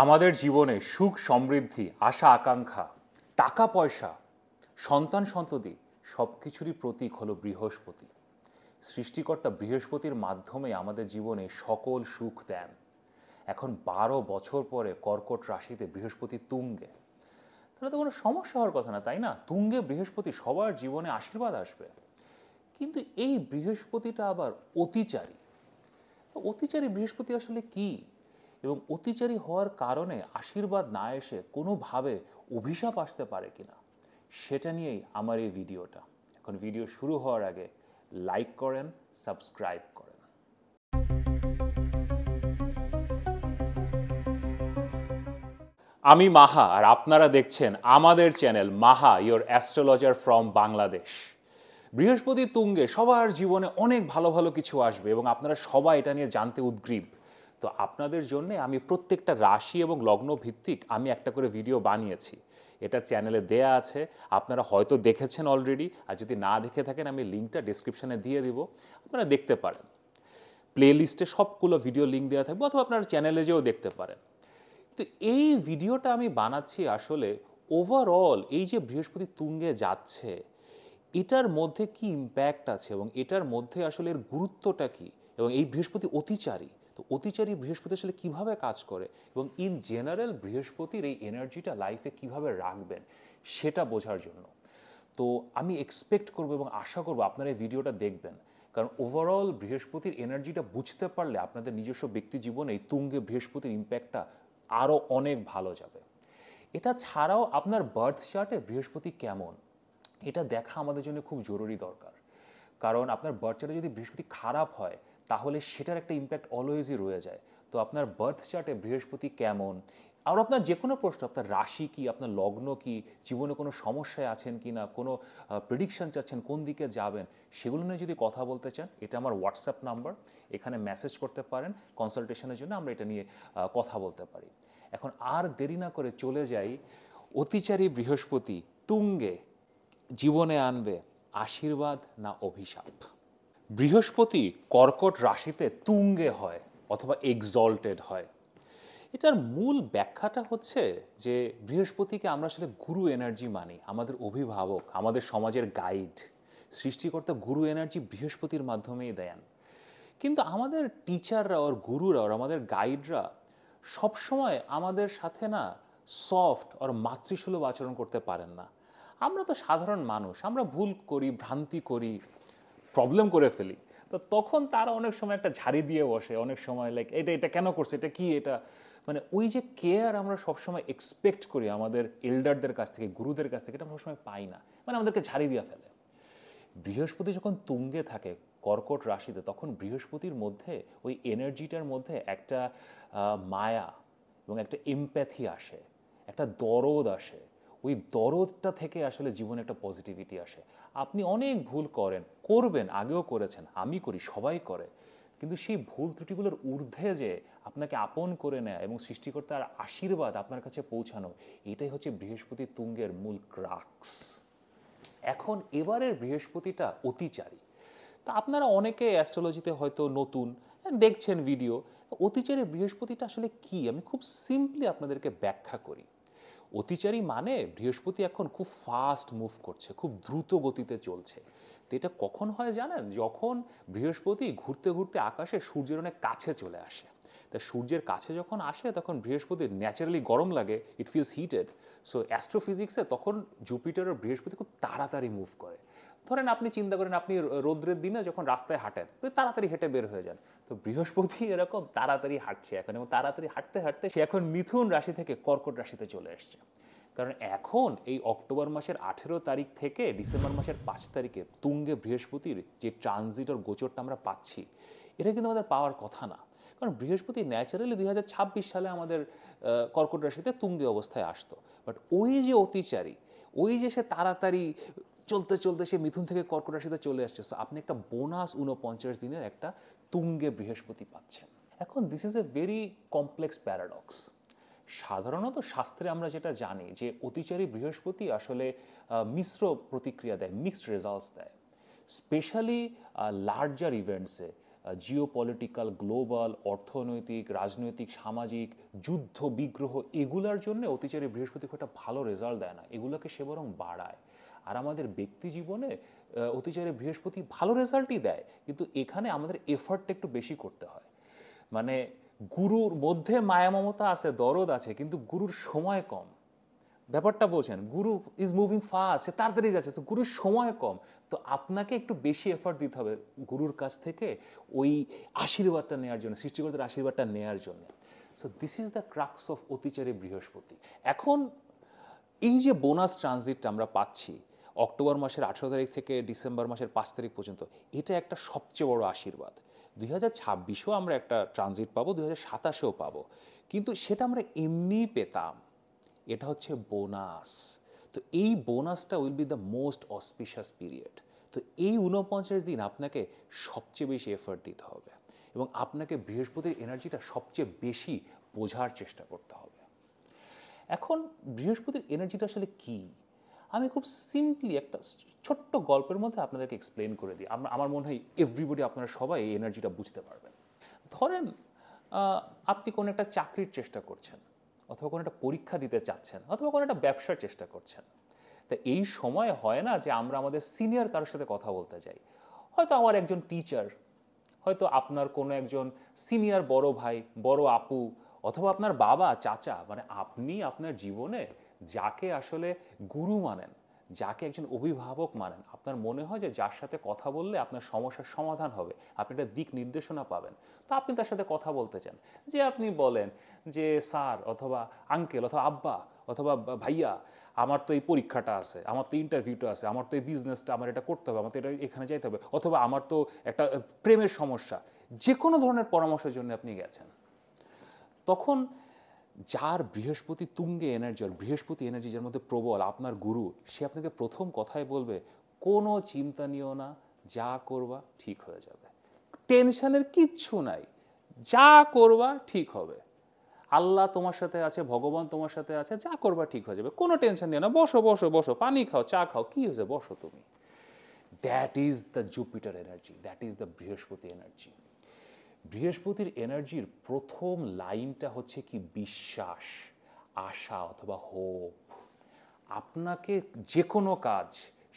আমাদের জীবনে সুখ সমৃদ্ধি আশা আকাঙ্ক্ষা টাকা পয়সা সন্তান সন্ততি সব কিছুরই প্রতীক হলো বৃহস্পতি। সৃষ্টিকর্তা বৃহস্পতির মাধ্যমে আমাদের জীবনে সকল সুখ দেন। এখন 12 বছর পরে কর্কট রাশিতে বৃহস্পতি তুঙ্গে, তাহলে তো কোনো সমস্যা হওয়ার কথা না, তাই না? তুঙ্গে বৃহস্পতি, সবার জীবনে আশীর্বাদ আসবে। কিন্তু এই বৃহস্পতিটা আবার অতিচারী। অতিচারী বৃহস্পতি আসলে কি, এবং অতিচারী হওয়ার কারণে আশীর্বাদ না এসে কোনোভাবে অভিশাপ আসতে পারে কিনা, সেটা নিয়েই আমার এই ভিডিওটা। এখন ভিডিও শুরু হওয়ার আগে লাইক করেন, সাবস্ক্রাইব করেন। আমি মাহা, আর আপনারা দেখছেন আমাদের channel Maha, your astrologer from Bangladesh. বৃহস্পতি তুঙ্গে, সবার জীবনে অনেক ভালো ভালো কিছু আসবে এবং আপনারা সবাই এটা নিয়ে জানতে উদগ্রীব। তো আপনাদের জন্য আমি প্রত্যেকটা রাশি এবং লগ্ন ভিত্তিক আমি একটা করে ভিডিও বানিয়েছি। এটা চ্যানেলে দেয়া আছে, আপনারা হয়তো দেখেছেন অলরেডি, আর যদি না দেখে থাকেন আমি লিঙ্কটা ডিসক্রিপশনে দিয়ে দিব, আপনারা দেখতে পারেন। প্লে লিস্টে সবগুলো ভিডিও লিঙ্ক দেওয়া থাকবে, অথবা আপনারা চ্যানেলে যেও দেখতে পারেন। তো এই ভিডিওটা আমি বানাচ্ছি আসলে ওভারঅল এই যে বৃহস্পতি তুঙ্গে যাচ্ছে, এটার মধ্যে কি ইম্প্যাক্ট আছে এবং এটার মধ্যে আসলে এর গুরুত্বটা কি, এবং এই বৃহস্পতি অতিচারী, তো অতিচারী বৃহস্পতি আসলে কিভাবে কাজ করে, এবং ইন জেনারেল বৃহস্পতির এই এনার্জিটা লাইফে কিভাবে রাখবেন সেটা বোঝার জন্য। তো আমি এক্সপেক্ট করব এবং আশা করব আপনারা এই ভিডিওটা দেখবেন, কারণ ওভারঅল বৃহস্পতির এনার্জিটা বুঝতে পারলে আপনাদের নিজস্ব ব্যক্তি জীবনে এই তুঙ্গে বৃহস্পতির ইম্প্যাক্টটা আরও অনেক ভালো যাবে। এটা ছাড়াও আপনার বার্থ চার্টে বৃহস্পতি কেমন, এটা দেখা আমাদের জন্য খুব জরুরি দরকার। কারণ আপনার বার্থ চার্টে যদি বৃহস্পতি খারাপ হয়, তাহলে সেটার একটা ইম্প্যাক্ট অলওয়েজই রয়ে যায়। তো আপনার বার্থ চার্টে বৃহস্পতি কেমন, আর আপনার যে কোনো প্রশ্ন, আপনার রাশি কি, আপনার লগ্ন কি, জীবনে কোনো সমস্যায় আছেন কি না, কোনো প্রেডিকশন চাচ্ছেন কোন দিকে যাবেন, সেগুলো নিয়ে যদি কথা বলতে চান, এটা আমার হোয়াটসঅ্যাপ নাম্বার, এখানে মেসেজ করতে পারেন। কনসালটেশনের জন্য আমরা এটা নিয়ে কথা বলতে পারি। এখন আর দেরি না করে চলে যাই, অতিচারী বৃহস্পতি তুঙ্গে জীবনে আনবে আশীর্বাদ না অভিশাপ। বৃহস্পতি কর্কট রাশিতে তুঙ্গে হয় অথবা এক্সল্টেড হয়, এটার মূল ব্যাখ্যাটা হচ্ছে যে বৃহস্পতিকে আমরা আসলে গুরু এনার্জি মানি, আমাদের অভিভাবক, আমাদের সমাজের গাইড। সৃষ্টিকর্তা গুরু এনার্জি বৃহস্পতির মাধ্যমেই দেন। কিন্তু আমাদের টিচাররা ওর গুরুরা ওর আমাদের গাইডরা সবসময় আমাদের সাথে না সফট ওর মাতৃসুলভ আচরণ করতে পারেন না। আমরা তো সাধারণ মানুষ, আমরা ভুল করি, ভ্রান্তি করি, প্রবলেম করে ফেলি। তো তখন তারা অনেক সময় একটা ঝাড়ি দিয়ে বসে, অনেক সময় লাইক এটা এটা কেন করছে, এটা কি, এটা মানে ওই যে কেয়ার আমরা সবসময় এক্সপেক্ট করি আমাদের এল্ডারদের কাছ থেকে, গুরুদের কাছ থেকে, এটা আমরা সবসময় পাই না, মানে আমাদেরকে ঝাড়ি দিয়ে ফেলে। বৃহস্পতি যখন তুঙ্গে থাকে কর্কট রাশিতে, তখন বৃহস্পতির মধ্যে ওই এনার্জিটার মধ্যে একটা মায়া এবং একটা এমপ্যাথি আসে, একটা দরদ আসে। ওই দরদটা থেকে আসলে জীবনে একটা পজিটিভিটি আসে। আপনি অনেক ভুল করেন, করবেন, আগেও করেছেন, আমি করি, সবাই করে, কিন্তু সেই ভুল ত্রুটিগুলোর ঊর্ধ্বে যে আপনাকে আপন করে নেয় এবং সৃষ্টিকর্তার আশীর্বাদ আপনার কাছে পৌঁছানো, এটাই হচ্ছে বৃহস্পতি তুঙ্গের মূল ক্রাক্স। এখন এবারের বৃহস্পতিটা অতিচারী। তা আপনারা অনেকে অ্যাস্ট্রোলজিতে হয়তো নতুন, দেখছেন ভিডিও। অতিচারী বৃহস্পতিটা আসলে কি, আমি খুব সিম্পলি আপনাদেরকে ব্যাখ্যা করি। অতিচারী মানে বৃহস্পতি এখন খুব ফাস্ট মুভ করছে, খুব দ্রুত গতিতে চলছে। তো এটা কখন হয় জানেন? যখন বৃহস্পতি ঘুরতে ঘুরতে আকাশে সূর্যের অনেক কাছে চলে আসে। তা সূর্যের কাছে যখন আসে, তখন বৃহস্পতির ন্যাচারালি গরম লাগে, ইট ফিলস হিটেড। সো অ্যাস্ট্রোফিজিক্সে তখন জুপিটার আর বৃহস্পতি খুব তাড়াতাড়ি মুভ করে। ধরেন আপনি চিন্তা করেন, আপনি রৌদ্রের দিনে যখন রাস্তায় হাঁটেন, তাড়াতাড়ি হেঁটে বের হয়ে যান। তো বৃহস্পতি এরকম তাড়াতাড়ি হাঁটছে এখন, এবং তাড়াতাড়ি হাঁটতে হাঁটতে সে এখন মিথুন রাশি থেকে কর্কট রাশিতে চলে এসছে। কারণ এখন এই অক্টোবর মাসের 18 তারিখ থেকে ডিসেম্বর মাসের 5 তারিখে তুঙ্গে বৃহস্পতির যে ট্রানজিট ওর গোচরটা আমরা পাচ্ছি, এটা কিন্তু আমাদের পাওয়ার কথা না। কারণ বৃহস্পতি ন্যাচারালি 2026 সালে আমাদের কর্কট রাশিতে তুঙ্গে অবস্থায় আসতো। বাট ওই যে অতিচারী, ওই যে সে তাড়াতাড়ি চলতে চলতে সে মিথুন থেকে কর্কট রাশিতে চলে আসছে। সো আপনি একটা বোনাস 49 দিনের একটা তুঙ্গে বৃহস্পতি পাচ্ছেন। এখন this is a very complex paradox. সাধারণত শাস্ত্রে আমরা যেটা জানি যে অতিচারী বৃহস্পতি আসলে মিশ্র প্রতিক্রিয়া দেয়, মিক্সড রেজাল্টস দেয়। স্পেশালি লার্জার ইভেন্টসে, জিওপলিটিক্যাল, গ্লোবাল, অর্থনৈতিক, রাজনৈতিক, সামাজিক, যুদ্ধ বিগ্রহ, এগুলার জন্য অতিচারী বৃহস্পতি খুব একটা ভালো রেজাল্ট দেয় না, এগুলোকে সে বরং বাড়ায়। আর আমাদের ব্যক্তি জীবনে অতিচারী বৃহস্পতি ভালো রেজাল্টই দেয়, কিন্তু এখানে আমাদের এফর্টটা একটু বেশি করতে হয়। মানে গুরুর মধ্যে মায়া মমতা আছে, দরদ আছে, কিন্তু গুরুর সময় কম। ব্যাপারটা বোঝেন, গুরু ইজ মুভিং ফাস্ট, সে তাড়াতাড়ি যাচ্ছে, তো গুরুর সময় কম। তো আপনাকে একটু বেশি এফর্ট দিতে হবে গুরুর কাছ থেকে ওই আশীর্বাদটা নেওয়ার জন্য, সৃষ্টিকর্তার আশীর্বাদটা নেওয়ার জন্য। So this is the crux of অতিচারী বৃহস্পতি। এখন এই যে বোনাস ট্রানজিটটা আমরা পাচ্ছি অক্টোবর মাসের 18 তারিখ থেকে ডিসেম্বর মাসের 5 তারিখ পর্যন্ত, এটা একটা সবচেয়ে বড় আশীর্বাদ। 2026-এও আমরা একটা ট্রানজিট পাবো, 2027-এও পাবো, কিন্তু সেটা আমরা এমনিই পেতাম। এটা হচ্ছে বোনাস। তো এই বোনাসটা will be the most auspicious period. তো এই 49 দিন আপনাকে সবচেয়ে বেশি এফর্ট দিতে হবে এবং আপনাকে বৃহস্পতির এনার্জিটা সবচেয়ে বেশি বোঝার চেষ্টা করতে হবে। এখন বৃহস্পতির এনার্জিটা আসলে কি, আমি খুব সিম্পলি একটা ছোট্ট গল্পের মধ্যে আপনাদেরকে এক্সপ্লেন করে দিই। আমার মনে হয় এভরিবডি, আপনারা সবাই এই এনার্জিটা বুঝতে পারবেন। ধরেন আপনি কোনো একটা চাকরির চেষ্টা করছেন, অথবা কোনো একটা পরীক্ষা দিতে চাচ্ছেন, অথবা কোনো একটা ব্যবসার চেষ্টা করছেন। তা এই সময় হয় না যে আমরা আমাদের সিনিয়র কারোর সাথে কথা বলতে যাই। হয়তো আমার একজন টিচার, হয়তো আপনার কোনো একজন সিনিয়র বড় ভাই, বড় আপু, অথবা আপনার বাবা, চাচা, মানে আপনি আপনার জীবনে যাকে আসলে গুরু মানেন, যাকে একজন অভিভাবক মানেন, আপনার মনে হয় যে যার সাথে কথা বললে আপনার সমস্যার সমাধান হবে, আপনি একটা দিক নির্দেশনা পাবেন, তো আপনি তার সাথে কথা বলতে চান। যে আপনি বলেন যে স্যার, অথবা আঙ্কেল, অথবা আব্বা, অথবা ভাইয়া, আমার তো এই পরীক্ষাটা আছে, আমার তো ইন্টারভিউটা আছে, আমার তো এই বিজনেসটা, আমার এটা করতে হবে, আমার তো এটা এখানে যাইতে হবে, অথবা আমার তো একটা প্রেমের সমস্যা, যে কোনো ধরনের পরামর্শের জন্য আপনি গেছেন। তখন যার বৃহস্পতি তুঙ্গে এনার্জি, আর বৃহস্পতি এনার্জি যার মধ্যে প্রবল, আপনার গুরু, সে আপনাকে প্রথম কথাই বলবে কোনো চিন্তা নিও না, যা করবা ঠিক হয়ে যাবে, টেনশনের কিচ্ছু নাই, যা করবা ঠিক হবে, আল্লাহ তোমার সাথে আছে, ভগবান তোমার সাথে আছে, যা করবা ঠিক হয়ে যাবে, কোনো টেনশন নিও না, বসো বসো বসো, পানি খাও, চা খাও, কি হয়েছে, বসো তুমি। That is the Jupiter energy, that is the বৃহস্পতি এনার্জি। বৃহস্পতির এনার্জির প্রথম লাইনটা হচ্ছে কি বিশ্বাস, আশা, অথবা হোপ। আপনাকে যে কোনো কাজ,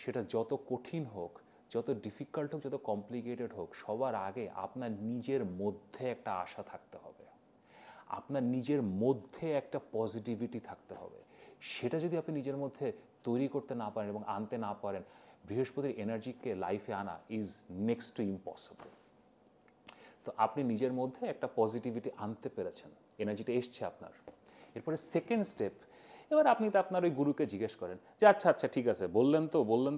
সেটা যত কঠিন হোক, যত ডিফিকাল্ট হোক, যত কমপ্লিকেটেড হোক, সবার আগে আপনার নিজের মধ্যে একটা আশা থাকতে হবে, আপনার নিজের মধ্যে একটা পজিটিভিটি থাকতে হবে। সেটা যদি আপনি নিজের মধ্যে তৈরি করতে না পারেন এবং আনতে না পারেন, বৃহস্পতির এনার্জিকে লাইফে আনা ইজ নেক্সট টু ইম্পসিবল। তো আপনি নিজের মধ্যে একটা পজিটিভিটি আনতে পেরেছেন, এনার্জিটা এসছে আপনার। এরপরে সেকেন্ড স্টেপ, এবার আপনি তো আপনার ওই গুরুকে জিজ্ঞেস করেন যে আচ্ছা আচ্ছা ঠিক আছে, বললেন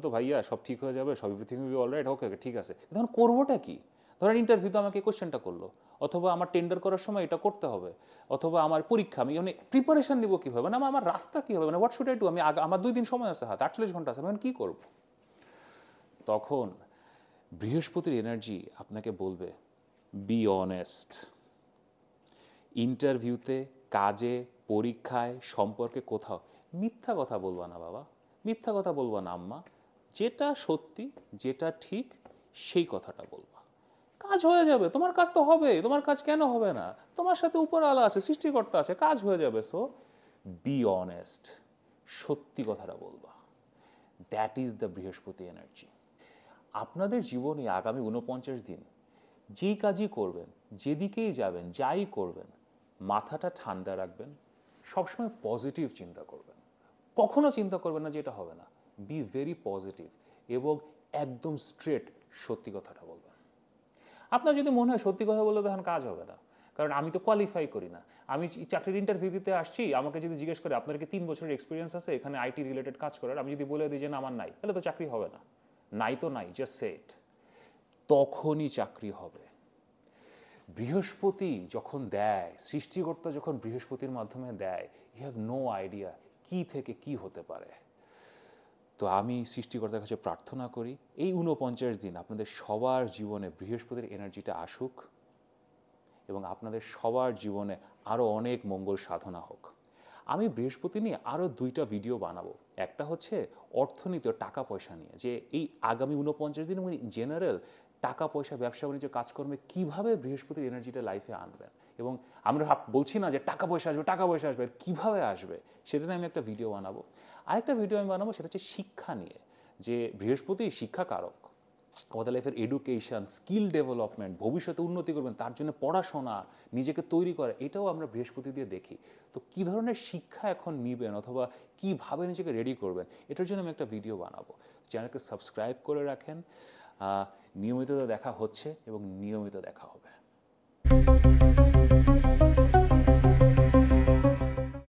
তো ভাইয়া সব ঠিক হয়ে যাবে, সব এভরিথিং উইল বি অলরাইট, ওকে ওকে ঠিক আছে, তখন করবোটা কি? ধরেন ইন্টারভিউতে আমাকে কোশ্চেনটা করলো, অথবা আমার টেন্ডার করার সময় এটা করতে হবে, অথবা আমার পরীক্ষা, আমি মানে প্রিপারেশন নিব কীভাবে, মানে আমার রাস্তা কী হবে, মানে হোয়াট শুড আই ডু, আমি আমার 2 দিন সময় আছে, হাতে 48 ঘন্টা আছে, আমি কী করব? তখন বৃহস্পতির এনার্জি আপনাকে বলবে বি অনেস্ট। ইন্টারভিউতে, কাজে, পরীক্ষায়, সম্পর্কে কোথাও মিথ্যা কথা বলবা না বাবা, মিথ্যা কথা বলবা না আম্মা, যেটা সত্যি, যেটা ঠিক, সেই কথাটা বলবা, কাজ হয়ে যাবে, তোমার কাজ তো হবে, তোমার কাজ কেন হবে না, তোমার সাথে উপরওয়ালা আছে, সৃষ্টিকর্তা আছে, কাজ হয়ে যাবে। সো বি অনেস্ট, সত্যি কথাটা বলবা। দ্যাট ইজ দ্য বৃহস্পতি এনার্জি। আপনাদের জীবনে আগামী 49 দিন যেই কাজই করবেন, যেদিকেই যাবেন, যাই করবেন, মাথাটা ঠান্ডা রাখবেন, সবসময় পজিটিভ চিন্তা করবেন, কখনো চিন্তা করবেন না যেটা হবে না, বি ভেরি পজিটিভ, এবং একদম স্ট্রেট সত্যি কথাটা বলবেন। আপনার যদি মনে হয় সত্যি কথা বললে তখন কাজ হবে না, কারণ আমি তো কোয়ালিফাই করি না, আমি চাকরির ইন্টারভিউ দিতে আসছি, আমাকে যদি জিজ্ঞেস করে আপনার কি 3 বছরের এক্সপিরিয়েন্স আছে এখানে আইটি রিলেটেড কাজ করার, আমি যদি বলে দিই যে না আমার নাই, তাহলে তো চাকরি হবে না। নাই তো নাই, জাস্ট সে ইট, তখনই চাকরি হবে। বৃহস্পতি যখন দেয়, সৃষ্টিকর্তা যখন বৃহস্পতির মাধ্যমে দেয়, ইউ হ্যাভ নো আইডিয়া কি থেকে কি হতে পারে। তো আমি সৃষ্টিকর্তার কাছে প্রার্থনা করি এই 49 দিন আপনাদের সবার জীবনে বৃহস্পতির এনার্জিটা আসুক, এবং আপনাদের সবার জীবনে আরও অনেক মঙ্গল সাধনা হোক। আমি বৃহস্পতি নিয়ে আরও 2টা ভিডিও বানাবো। একটা হচ্ছে অর্থনীতি ও টাকা পয়সা নিয়ে, যে এই আগামী 49 দিন জেনারেল টাকা পয়সা ব্যবসা বাণিজ্য কাজকর্মে কীভাবে বৃহস্পতির এনার্জিটা লাইফে আনবেন, এবং আমরা বলছি না যে টাকা পয়সা আসবে কীভাবে আসবে সেটা নিয়ে আমি একটা ভিডিও বানাবো। আরেকটা ভিডিও আমি বানাবো, সেটা হচ্ছে শিক্ষা নিয়ে, যে বৃহস্পতি শিক্ষা কারক। আমাদের লাইফের এডুকেশন, স্কিল ডেভেলপমেন্ট, ভবিষ্যতে উন্নতি করবেন তার জন্য পড়াশোনা, নিজেকে তৈরি করা, এটাও আমরা বৃহস্পতি দিয়ে দেখি। তো কী ধরনের শিক্ষা এখন নেবেন অথবা কীভাবে নিজেকে রেডি করবেন, এটার জন্য আমি একটা ভিডিও বানাবো। চ্যানেলকে সাবস্ক্রাইব করে রাখেন। নিয়মিত দেখা হচ্ছে এবং নিয়মিত দেখা হবে।